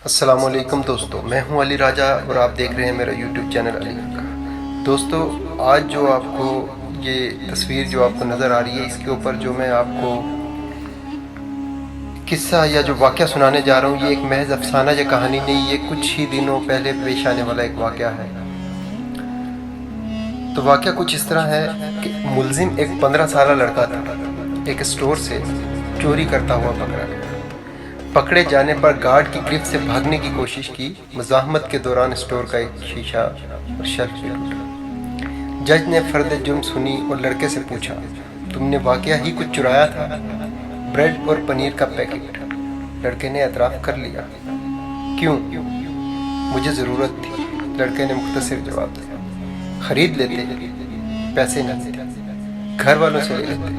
السلام علیکم دوستو، میں ہوں علی راجہ اور آپ دیکھ رہے ہیں میرا یوٹیوب چینل علی کا۔ دوستو، آج جو آپ کو یہ تصویر جو آپ کو نظر آ رہی ہے، اس کے اوپر جو میں آپ کو قصہ یا جو واقعہ سنانے جا رہا ہوں، یہ ایک محض افسانہ یا کہانی نہیں، یہ کچھ ہی دنوں پہلے پیش آنے والا ایک واقعہ ہے۔ تو واقعہ کچھ اس طرح ہے کہ ملزم ایک 15 سالہ لڑکا تھا، ایک اسٹور سے چوری کرتا ہوا پکڑا گیا۔ پکڑے جانے پر گارڈ کی گرفت سے بھاگنے کی کوشش کی۔ مزاحمت کے دوران اسٹور کا ایک شیشہ اور شیلف بھی ٹوٹا۔ جج نے فرد جرم سنی اور لڑکے سے پوچھا، تم نے واقعہ ہی کچھ چرایا تھا؟ بریڈ اور پنیر کا پیکٹ۔ لڑکے نے اعتراف کر لیا۔ کیوں؟ مجھے ضرورت تھی، لڑکے نے مختصر جواب دیا۔ خرید لیتے، پیسے نہ دیتے، گھر والوں سے لے لیتے۔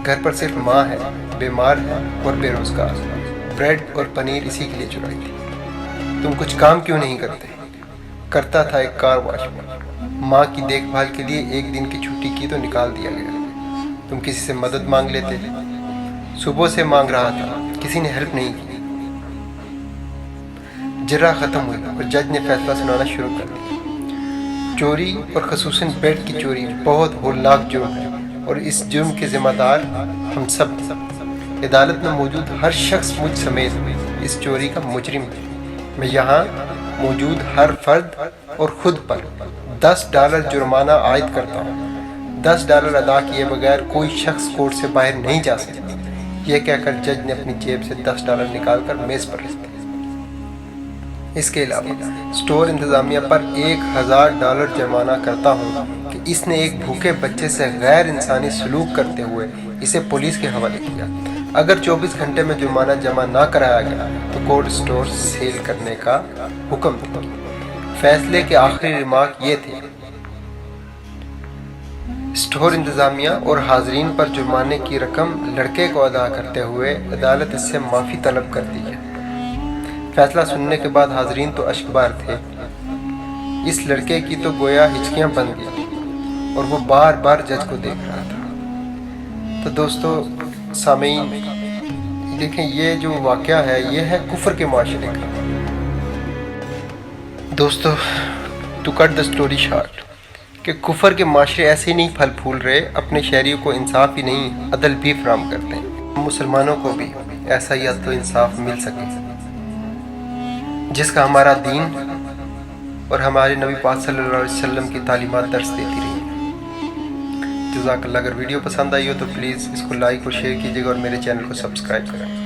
گھر پر صرف ماں ہے، بیمار ہے اور بے روزگار۔ بریڈ اور پنیر اسی کے لیے چرائی تھی۔ تم کچھ کام کیوں نہیں کرتے؟ کرتا تھا ایک کار واش میں۔ ماں کی دیکھ بھال کے لیے ایک دن کی چھٹی کی تو نکال دیا گیا۔ تم کسی سے مدد مانگ لیتے؟ صبح سے مانگ رہا تھا، کسی نے ہیلپ نہیں کی۔ جرہ ختم ہوئی اور جج نے فیصلہ سنانا شروع کر دیا۔ چوری اور خصوصاً بیڈ کی چوری بہت ہولناک جرم ہے اور اس جرم کے ذمہ دار ہم سب ہیں۔ عدالت میں موجود ہر شخص مجھ سمیت اس چوری کا مجرم ہے۔ میں یہاں موجود ہر فرد اور خود پر $10 جرمانہ عائد کرتا ہوں۔ $10 ادا کیے بغیر کوئی شخص کورٹ سے باہر نہیں جا سکتا۔ یہ کہہ کر جج نے اپنی جیب سے $10 نکال کر میز پر رکھ دیا۔ اس کے علاوہ اسٹور انتظامیہ پر $1000 جرمانہ کرتا ہوں کہ اس نے ایک بھوکے بچے سے غیر انسانی سلوک کرتے ہوئے اسے پولیس کے حوالے کیا۔ اگر 24 گھنٹے میں جرمانہ جمع نہ کرایا گیا تو کورٹ اسٹور سیل کرنے کا حکم دے گی۔ فیصلے کے آخری ریمارک یہ تھے، اسٹور انتظامیہ اور حاضرین پر جرمانے کی رقم لڑکے کو ادا کرتے ہوئے عدالت اس سے معافی طلب کرتی ہے۔ فیصلہ سننے کے بعد حاضرین تو اشکبار تھے۔ اس لڑکے کی تو گویا ہچکیاں بن گئی اور وہ بار بار جج کو دیکھ رہا تھا۔ تو دوستو سامعین، دیکھیں یہ جو واقعہ ہے یہ ہے کفر کے معاشرے کا۔ دوستو to cut the story short, کہ کفر کے معاشرے ایسے نہیں پھل پھول رہے، اپنے شہریوں کو انصاف ہی نہیں عدل بھی فراہم کرتے ہیں۔ مسلمانوں کو بھی ایسا ہی عدل و انصاف مل سکے جس کا ہمارا دین اور ہمارے نبی پاک صلی اللہ علیہ وسلم کی تعلیمات درس دیتی رہی۔ جزاک اللہ۔ اگر ویڈیو پسند آئی ہو تو پلیز اس کو لائک اور شیئر کیجیے گا اور میرے چینل کو سبسکرائب کریں۔